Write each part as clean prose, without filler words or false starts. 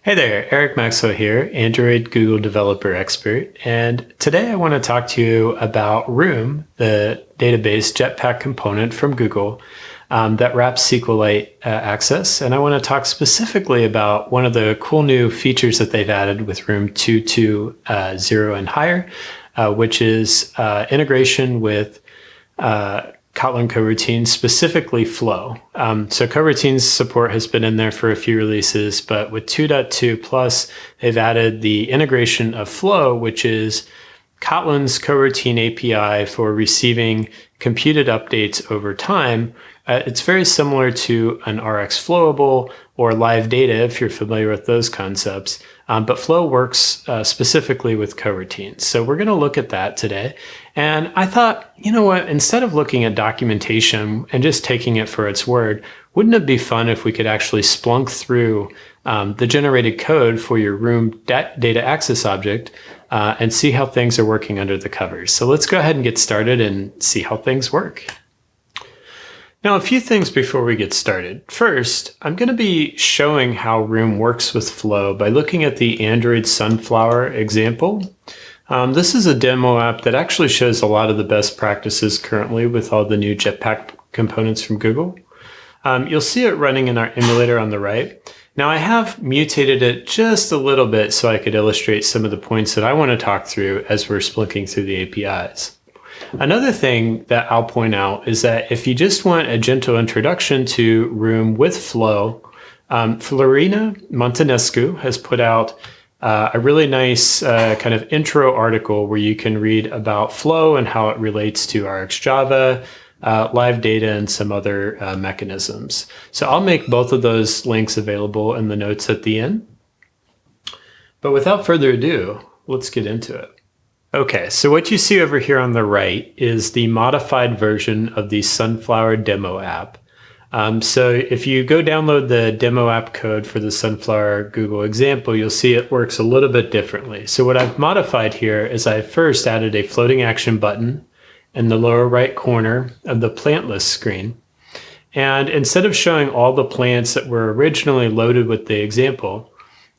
Hey there, Eric Maxwell here, Android Google Developer Expert, and today I want to talk to you about Room, the database Jetpack component from Google that wraps SQLite access, and I want to talk specifically about one of the cool new features that they've added with Room 2.2.0 and higher, which is integration with Kotlin coroutines, specifically Flow. So coroutines support has been in there for a few releases, but with 2.2 plus, they've added the integration of Flow, which is Kotlin's coroutine API for receiving computed updates over time. It's very similar to an RX Flowable or live data, if you're familiar with those concepts. But Flow works specifically with coroutines. So we're going to look at that today. And I thought, you know what, instead of looking at documentation and just taking it for its word, wouldn't it be fun if we could actually splunk through the generated code for your Room data access object and see how things are working under the covers. So let's go ahead and get started and see how things work. Now, a few things before we get started. First, I'm going to be showing how Room works with Flow by looking at the Android Sunflower example. This is a demo app that actually shows a lot of the best practices currently with all the new Jetpack components from Google. You'll see it running in our emulator on the right. Now, I have mutated it just a little bit so I could illustrate some of the points that I want to talk through as we're splinking through the APIs. Another thing that I'll point out is that if you just want a gentle introduction to Room with Flow, Florina Montanescu has put out a really nice kind of intro article where you can read about Flow and how it relates to RxJava, live data, and some other mechanisms. So I'll make both of those links available in the notes at the end. But without further ado, let's get into it. Okay, so what you see over here on the right is the modified version of the Sunflower demo app. So if you go download the demo app code for the Sunflower Google example, you'll see it works a little bit differently. So what I've modified here is I first added a floating action button in the lower right corner of the plant list screen. And instead of showing all the plants that were originally loaded with the example,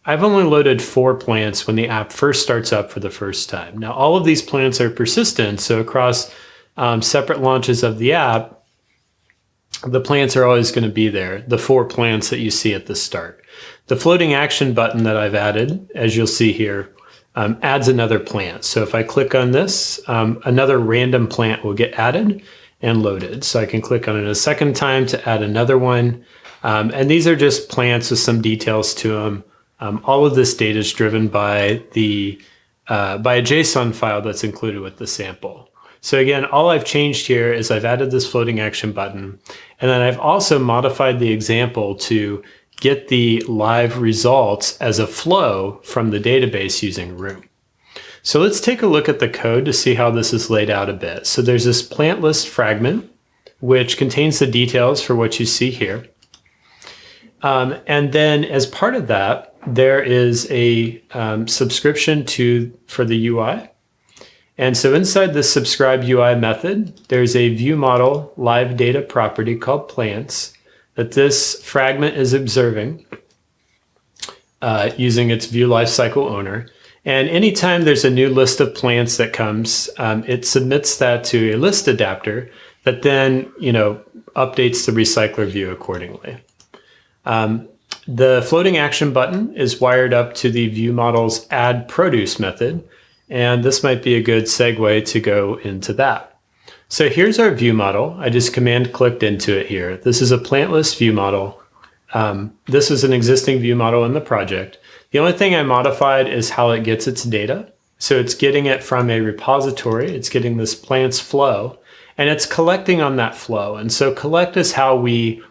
I've only loaded 4 plants when the app first starts up for the first time. Now, all of these plants are persistent, so across separate launches of the app, the plants are always going to be there, the 4 plants that you see at the start. The floating action button that I've added, as you'll see here, adds another plant. So if I click on this, another random plant will get added and loaded. So I can click on it a second time to add another one. And these are just plants with some details to them. All of this data is driven by a JSON file that's included with the sample. So again, all I've changed here is I've added this floating action button, and then I've also modified the example to get the live results as a flow from the database using Room. So let's take a look at the code to see how this is laid out a bit. So there's this plant list fragment, which contains the details for what you see here. And then as part of that, there is a subscription for the UI. And so inside the subscribe UI method, there's a ViewModel live data property called plants that this fragment is observing using its view lifecycle owner. And anytime there's a new list of plants that comes, it submits that to a list adapter that then, updates the recycler view accordingly. The floating action button is wired up to the ViewModel's add produce method, and this might be a good segue to go into that. So here's our ViewModel. I just command clicked into it here. This is a plant list ViewModel. This is an existing ViewModel in the project. The only thing I modified is how it gets its data. So it's getting it from a repository. It's getting this plants flow, and it's collecting on that flow. And so collect is how we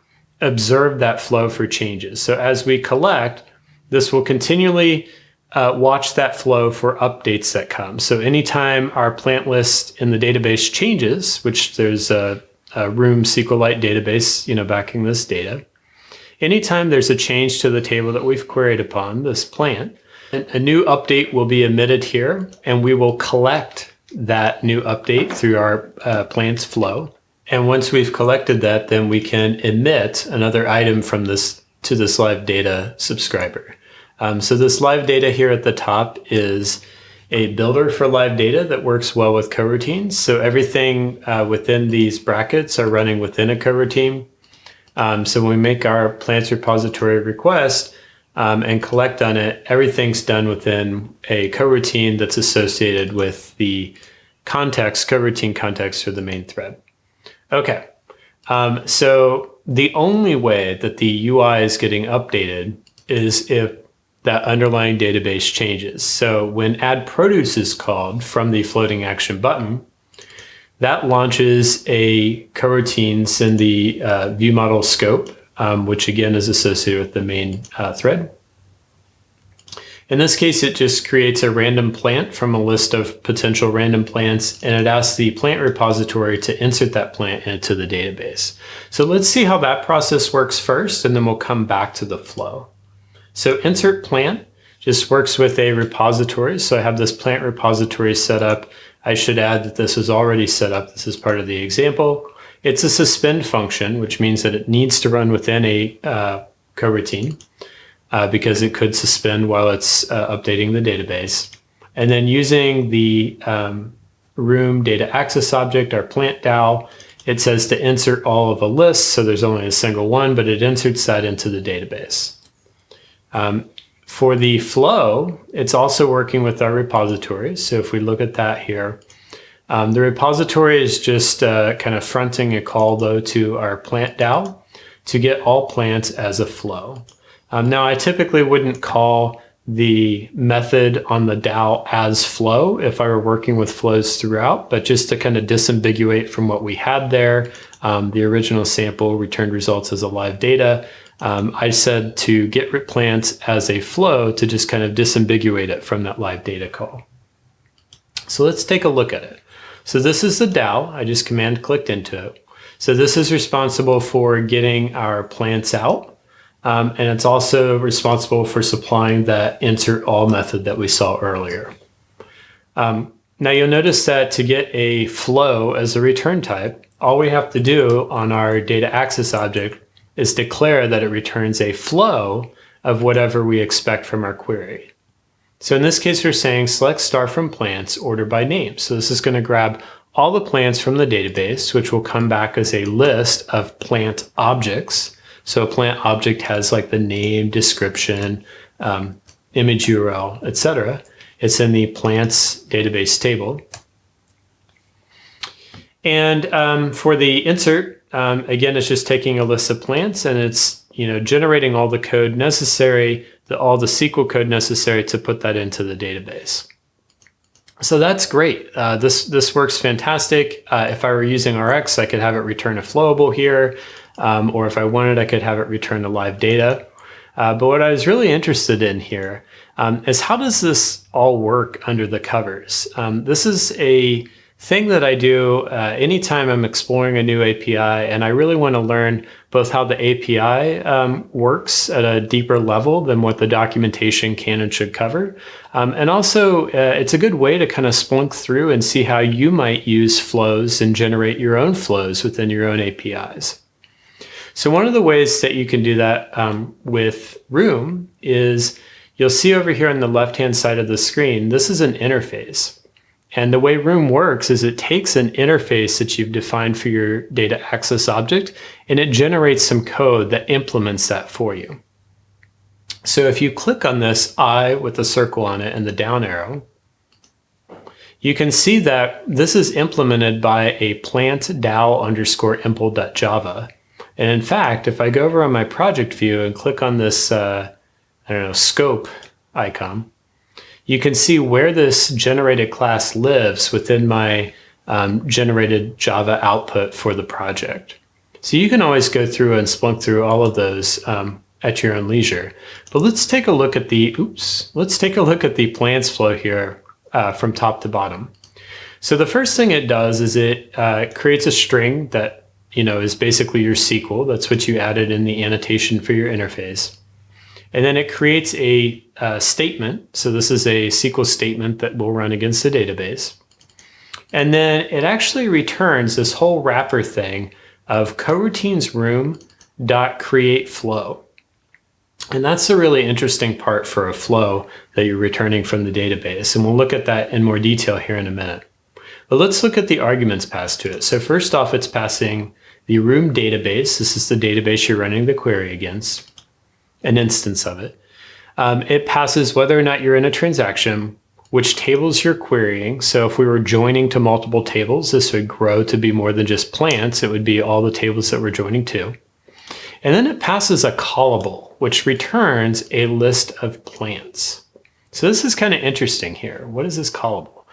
observe that flow for changes. So as we collect, this will continually watch that flow for updates that come. So anytime our plant list in the database changes, which there's a Room SQLite database, backing this data, anytime there's a change to the table that we've queried upon, this plant, a new update will be emitted here, and we will collect that new update through our plants flow. And once we've collected that, then we can emit another item from this to this live data subscriber. So this live data here at the top is a builder for live data that works well with coroutines. So everything within these brackets are running within a coroutine. So when we make our plants repository request and collect on it, everything's done within a coroutine that's associated with the context, coroutine context for the main thread. Okay, so the only way that the UI is getting updated is if that underlying database changes. So when add produce is called from the floating action button, that launches a coroutines in the ViewModel scope, which again is associated with the main thread. In this case, it just creates a random plant from a list of potential random plants, and it asks the plant repository to insert that plant into the database. So let's see how that process works first, and then we'll come back to the flow. So insert plant just works with a repository. So I have this plant repository set up. I should add that this is already set up. This is part of the example. It's a suspend function, which means that it needs to run within a coroutine because it could suspend while it's updating the database. And then using the room data access object, our plant DAO, it says to insert all of a list. So there's only a single one, but it inserts that into the database. For the flow, it's also working with our repository. So if we look at that here, the repository is just kind of fronting a call though to our plant DAO to get all plants as a flow. Now I typically wouldn't call the method on the DAO as flow if I were working with flows throughout, but just to kind of disambiguate from what we had there, the original sample returned results as a live data. I said to get plants as a flow to just kind of disambiguate it from that live data call. So let's take a look at it. So this is the DAO. I just command clicked into it. So this is responsible for getting our plants out. And it's also responsible for supplying that insert all method that we saw earlier. Now you'll notice that to get a flow as a return type, all we have to do on our data access object is declare that it returns a flow of whatever we expect from our query. So in this case, we're saying select star from plants, order by name. So this is going to grab all the plants from the database, which will come back as a list of plant objects. So a plant object has like the name, description, image URL, etc. It's in the plants database table. And for the insert, again, it's just taking a list of plants and it's generating all the code necessary, all the SQL code necessary to put that into the database. So that's great. This works fantastic. If I were using RX, I could have it return a flowable here, or if I wanted, I could have it return the live data. But what I was really interested in here is how does this all work under the covers? This is a thing that I do anytime I'm exploring a new API, and I really want to learn both how the API works at a deeper level than what the documentation can and should cover. And also, it's a good way to kind of splunk through and see how you might use flows and generate your own flows within your own APIs. So one of the ways that you can do that with Room is you'll see over here on the left-hand side of the screen, this is an interface. And the way Room works is it takes an interface that you've defined for your data access object, and it generates some code that implements that for you. So if you click on this I with a circle on it and the down arrow, you can see that this is implemented by a plant DAO_impl.java. And in fact, if I go over on my project view and click on this, scope icon, you can see where this generated class lives within my generated Java output for the project. So you can always go through and splunk through all of those at your own leisure. But let's take a look at the plants flow here from top to bottom. So the first thing it does is it creates a string that is basically your SQL. That's what you added in the annotation for your interface. And then it creates a statement. So this is a SQL statement that will run against the database. And then it actually returns this whole wrapper thing of coroutines room.createFlow. And that's the really interesting part for a flow that you're returning from the database. And we'll look at that in more detail here in a minute. But let's look at the arguments passed to it. So first off, it's passing the room database. This is the database you're running the query against, an instance of it. It passes whether or not you're in a transaction, which tables you're querying. So if we were joining to multiple tables, this would grow to be more than just plants. It would be all the tables that we're joining to. And then it passes a callable, which returns a list of plants. So this is kind of interesting here. What is this callable?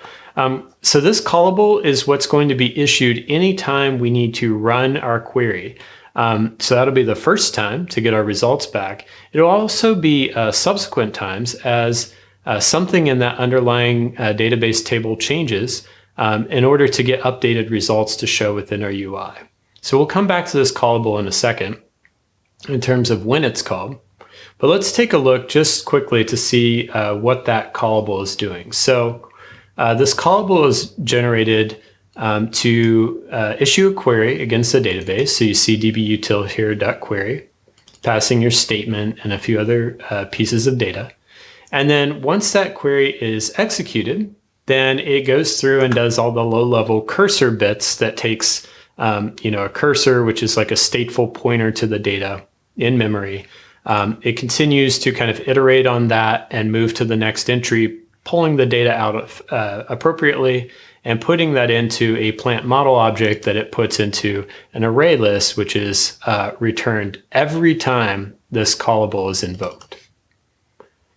So this callable is what's going to be issued anytime we need to run our query. So that'll be the first time to get our results back. It'll also be subsequent times as something in that underlying database table changes in order to get updated results to show within our UI. So we'll come back to this callable in a second in terms of when it's called. But let's take a look just quickly to see what that callable is doing. So this callable is generated to issue a query against the database. So you see dbutil here.query, passing your statement and a few other pieces of data. And then once that query is executed, then it goes through and does all the low-level cursor bits that takes a cursor, which is like a stateful pointer to the data in memory. It continues to kind of iterate on that and move to the next entry, pulling the data out appropriately and putting that into a plant model object that it puts into an array list, which is returned every time this callable is invoked.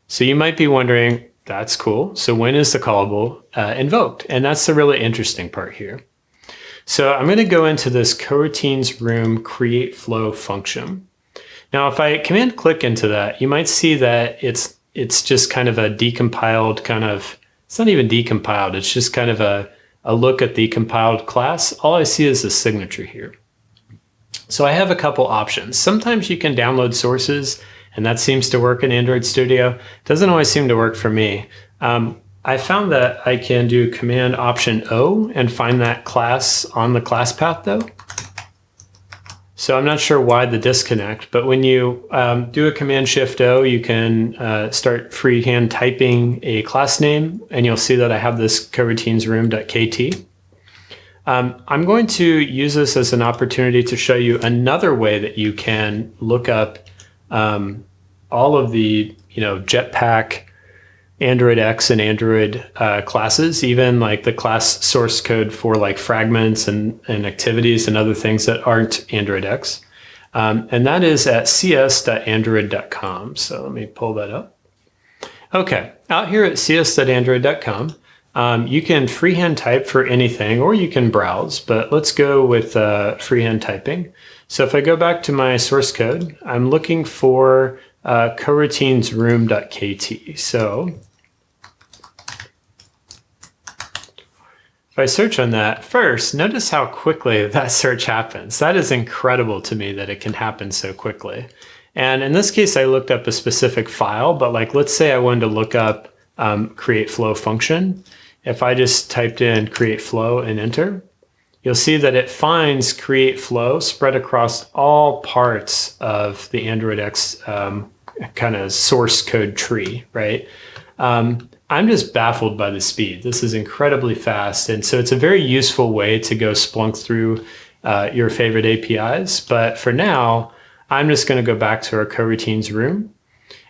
So you might be wondering, that's cool. So when is the callable invoked? And that's the really interesting part here. So I'm going to go into this coroutines room create flow function. Now, if I command click into that, you might see that it's just kind of a decompiled it's not even decompiled. It's just kind of a look at the compiled class. All I see is the signature here. So I have a couple options. Sometimes you can download sources, and that seems to work in Android Studio. Doesn't always seem to work for me. I found that I can do Command Option O and find that class on the class path though. So I'm not sure why the disconnect, but when you do a Command Shift O, you can start freehand typing a class name, and you'll see that I have this coroutinesroom.kt. I'm going to use this as an opportunity to show you another way that you can look up all of the Jetpack, Android X, and Android classes, even like the class source code for like fragments and activities and other things that aren't Android X. And that is at cs.android.com. So let me pull that up. Okay, out here at cs.android.com, you can freehand type for anything, or you can browse, but let's go with freehand typing. So if I go back to my source code, I'm looking for coroutinesroom.kt. So if I search on that first, notice how quickly that search happens. That is incredible to me that it can happen so quickly. And in this case, I looked up a specific file, but like, let's say I wanted to look up create flow function. If I just typed in create flow and enter, you'll see that it finds create flow spread across all parts of the Android X kind of source code tree, right? I'm just baffled by the speed. This is incredibly fast. And so it's a very useful way to go Splunk through your favorite APIs. But for now, I'm just going to go back to our coroutines room.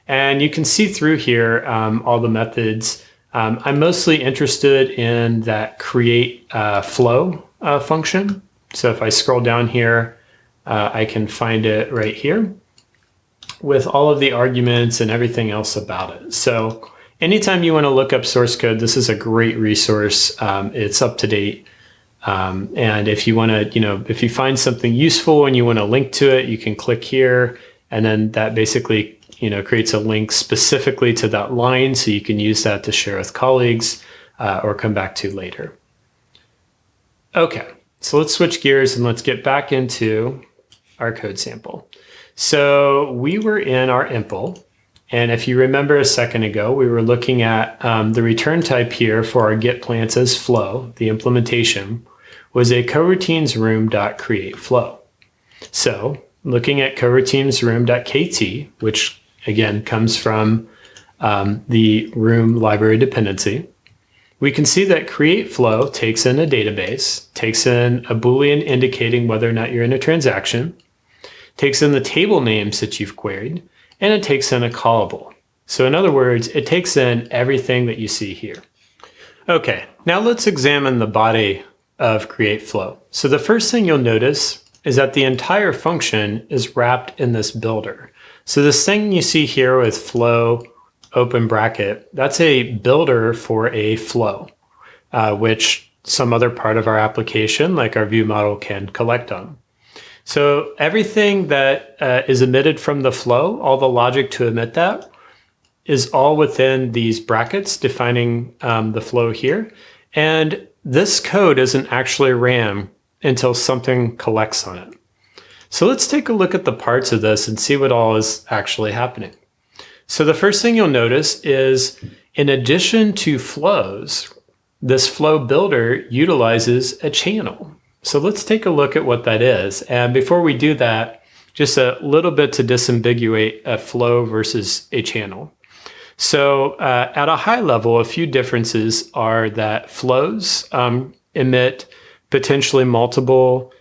And you can see through here all the methods. I'm mostly interested in that create flow function. So if I scroll down here, I can find it right here with all of the arguments and everything else about it. So anytime you want to look up source code, this is a great resource. It's up to date. And if you want to, if you find something useful and you want to link to it, you can click here, and then that basically, creates a link specifically to that line, so you can use that to share with colleagues or come back to later. Okay, so let's switch gears and let's get back into our code sample. So we were in our impl, and if you remember a second ago, we were looking at the return type here for our get plants as flow. The implementation was a coroutinesroom.createFlow. So looking at coroutinesroom.kt, which again, comes from the Room library dependency. We can see that create flow takes in a database, takes in a Boolean indicating whether or not you're in a transaction, takes in the table names that you've queried, and it takes in a callable. So in other words, it takes in everything that you see here. Okay, now let's examine the body of create flow. So the first thing you'll notice is that the entire function is wrapped in this builder. So this thing you see here with flow open bracket, that's a builder for a flow, which some other part of our application, like our view model, can collect on. So everything that is emitted from the flow, all the logic to emit that, is all within these brackets defining the flow here. And this code isn't actually ran until something collects on it. So let's take a look at the parts of this and see what all is actually happening. So the first thing you'll notice is, in addition to flows, this flow builder utilizes a channel. So let's take a look at what that is. And before we do that, just a little bit to disambiguate a flow versus a channel. So at a high level, a few differences are that flows emit potentially multiple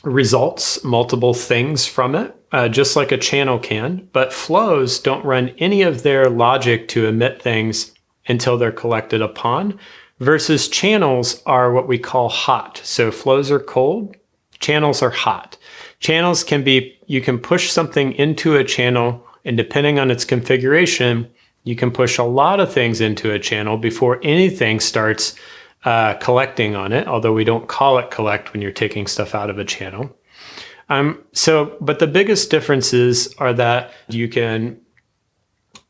results, multiple things from it, just like a channel can, but flows don't run any of their logic to emit things until they're collected upon, versus channels are what we call hot. So flows are cold, channels are hot. Channels can be, you can push something into a channel, and depending on its configuration, you can push a lot of things into a channel before anything starts collecting on it, although we don't call it collect when you're taking stuff out of a channel. But the biggest differences are that you can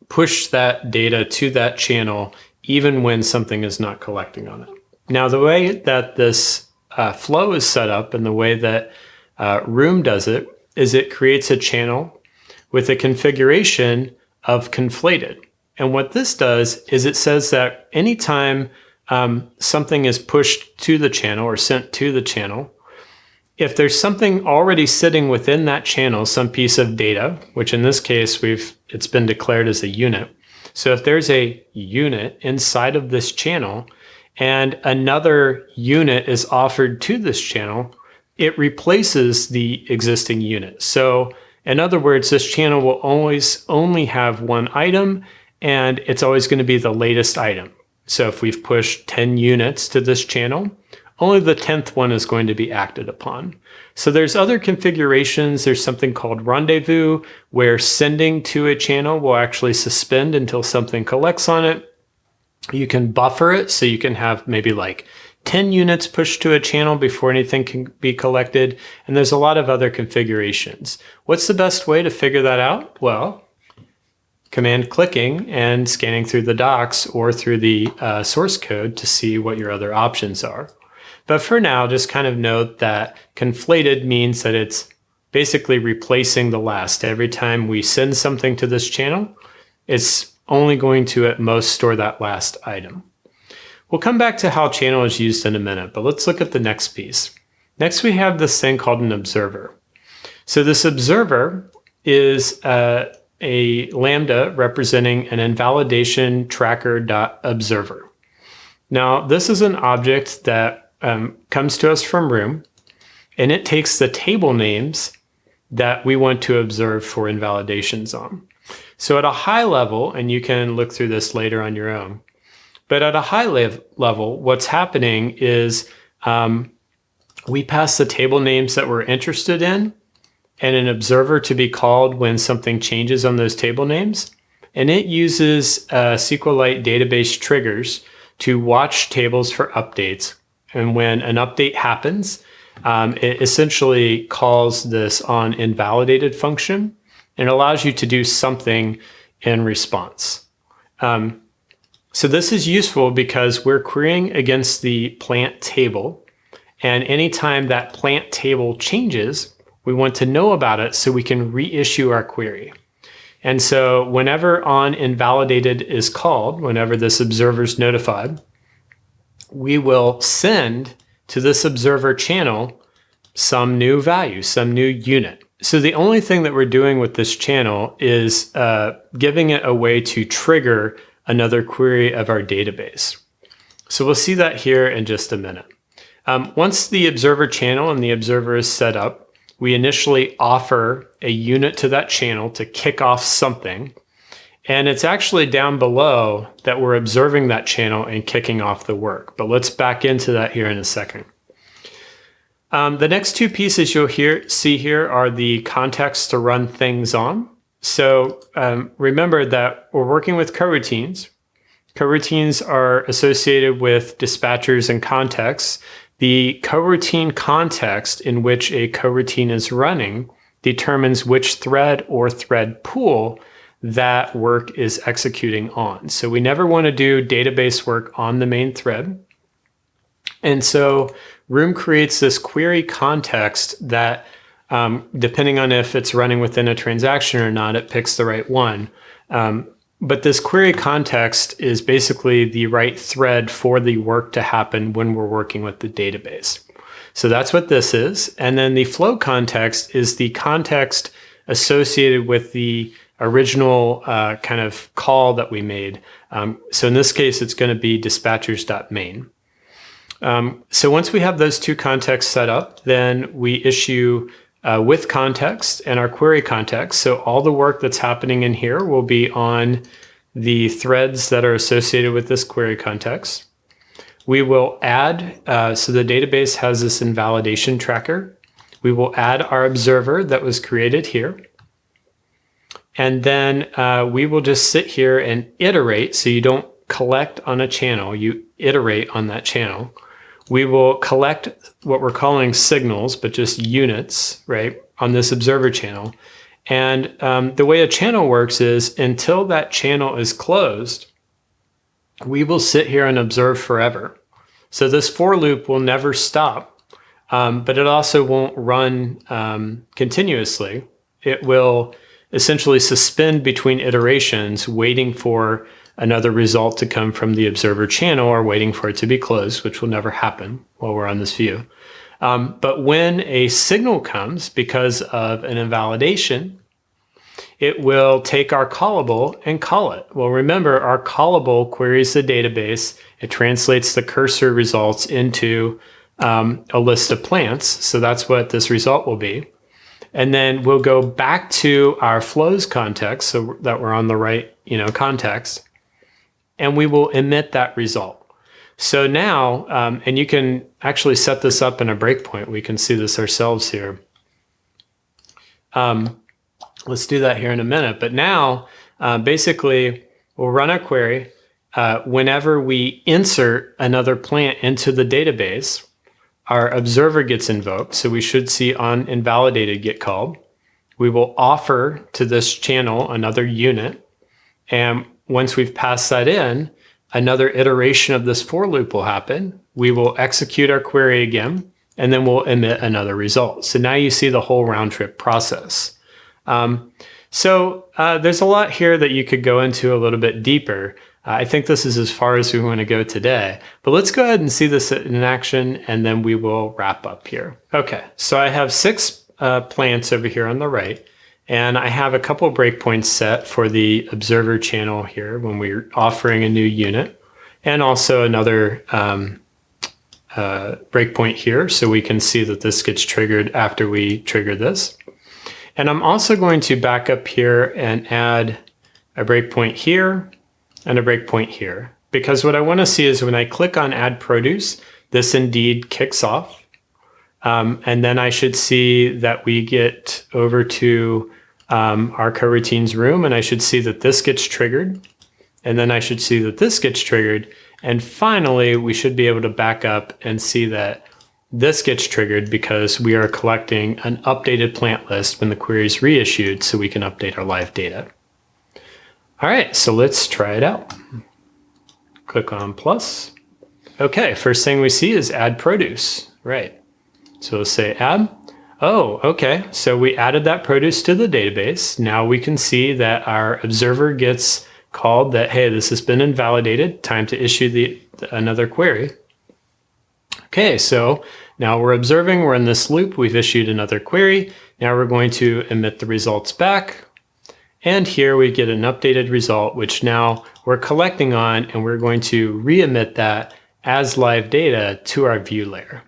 push that data to that channel even when something is not collecting on it. Now, the way that this flow is set up and the way that Room does it is it creates a channel with a configuration of conflated. And what this does is it says that anytime something is pushed to the channel or sent to the channel, if there's something already sitting within that channel, some piece of data, which in this case it's been declared as a unit. So if there's a unit inside of this channel and another unit is offered to this channel, it replaces the existing unit. So in other words, this channel will always only have one item, and it's always going to be the latest item. So if we've pushed 10 units to this channel, only the 10th one is going to be acted upon. So there's other configurations. There's something called rendezvous, where sending to a channel will actually suspend until something collects on it. You can buffer it, so you can have maybe like 10 units pushed to a channel before anything can be collected. And there's a lot of other configurations. What's the best way to figure that out? Well, command clicking and scanning through the docs or through the source code to see what your other options are. But for now, just kind of note that conflated means that it's basically replacing the last. Every time we send something to this channel, it's only going to at most store that last item. We'll come back to how channel is used in a minute, but let's look at the next piece. Next, we have this thing called an observer. So this observer is a lambda representing an invalidation tracker.observer. Now, this is an object that comes to us from Room, and it takes the table names that we want to observe for invalidations on. So at a high level, and you can look through this later on your own, but at a high level, what's happening is we pass the table names that we're interested in and an observer to be called when something changes on those table names. And it uses SQLite database triggers to watch tables for updates. And when an update happens, it essentially calls this on invalidated function and allows you to do something in response. So this is useful because we're querying against the plant table. And anytime that plant table changes, we want to know about it so we can reissue our query. And so whenever on invalidated is called, whenever this observer is notified, we will send to this observer channel some new value, some new unit. So the only thing that we're doing with this channel is giving it a way to trigger another query of our database. So we'll see that here in just a minute. Once the observer channel and the observer is set up, we initially offer a unit to that channel to kick off something. And it's actually down below that we're observing that channel and kicking off the work. But let's back into that here in a second. The next two pieces you'll see here are the context to run things on. So remember that we're working with coroutines. Coroutines are associated with dispatchers and contexts. The coroutine context in which a coroutine is running determines which thread or thread pool that work is executing on. So we never want to do database work on the main thread. And so Room creates this query context that, depending on if it's running within a transaction or not, it picks the right one. But this query context is basically the right thread for the work to happen when we're working with the database. So that's what this is. And then the flow context is the context associated with the original kind of call that we made. So in this case, it's going to be dispatchers.main. So once we have those two contexts set up, then we issue with context and our query context. So all the work that's happening in here will be on the threads that are associated with this query context. We will add, so the database has this invalidation tracker. We will add our observer that was created here. And then we will just sit here and iterate. So you don't collect on a channel, you iterate on that channel. We will collect what we're calling signals, but just units, right, on this observer channel. And the way a channel works is until that channel is closed, we will sit here and observe forever. So this for loop will never stop, but it also won't run continuously. It will essentially suspend between iterations, waiting for another result to come from the observer channel or waiting for it to be closed, which will never happen while we're on this view. But when a signal comes because of an invalidation, it will take our callable and call it. Well, remember, our callable queries the database. It translates the cursor results into a list of plants. So that's what this result will be. And then we'll go back to our flows context so that we're on the right, context, and we will emit that result. So now, and you can actually set this up in a breakpoint. We can see this ourselves here. Let's do that here in a minute. But now, basically, we'll run our query. Whenever we insert another plant into the database, our observer gets invoked, so we should see on invalidated get called. We will offer to this channel another unit, and once we've passed that in, another iteration of this for loop will happen. We will execute our query again, and then we'll emit another result. So now you see the whole round trip process. There's a lot here that you could go into a little bit deeper. I think this is as far as we want to go today, but let's go ahead and see this in action, and then we will wrap up here. Okay, so I have 6 plants over here on the right, and I have a couple breakpoints set for the observer channel here when we're offering a new unit, and also another breakpoint here, so we can see that this gets triggered after we trigger this. And I'm also going to back up here and add a breakpoint here and a breakpoint here, because what I want to see is when I click on add produce, this indeed kicks off. And then I should see that we get over to our coroutines room, and I should see that this gets triggered. And then I should see that this gets triggered. And finally, we should be able to back up and see that this gets triggered because we are collecting an updated plant list when the query is reissued, so we can update our live data. All right, so let's try it out. Click on plus. Okay, first thing we see is add produce, right? So we'll say add. Oh, okay, so we added that produce to the database. Now we can see that our observer gets called that, hey, this has been invalidated, time to issue another query. Okay, so now we're observing, we're in this loop, we've issued another query. Now we're going to emit the results back. And here we get an updated result, which now we're collecting on, and we're going to re-emit that as live data to our view layer.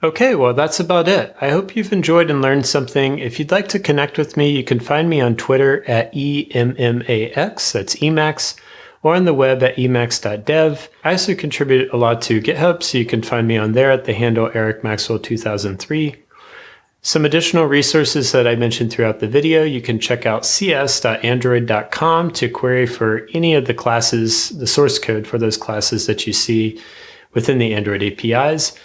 Okay, well, that's about it. I hope you've enjoyed and learned something. If you'd like to connect with me, you can find me on Twitter at EMMAX, that's Emacs, or on the web at emacs.dev. I also contribute a lot to GitHub, so you can find me on there at the handle ericmaxwell2003. Some additional resources that I mentioned throughout the video, you can check out cs.android.com to query for any of the classes, the source code for those classes that you see within the Android APIs.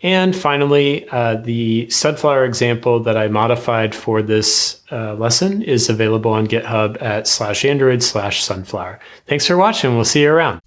And finally, the Sunflower example that I modified for this lesson is available on GitHub at /android/sunflower. Thanks for watching. We'll see you around.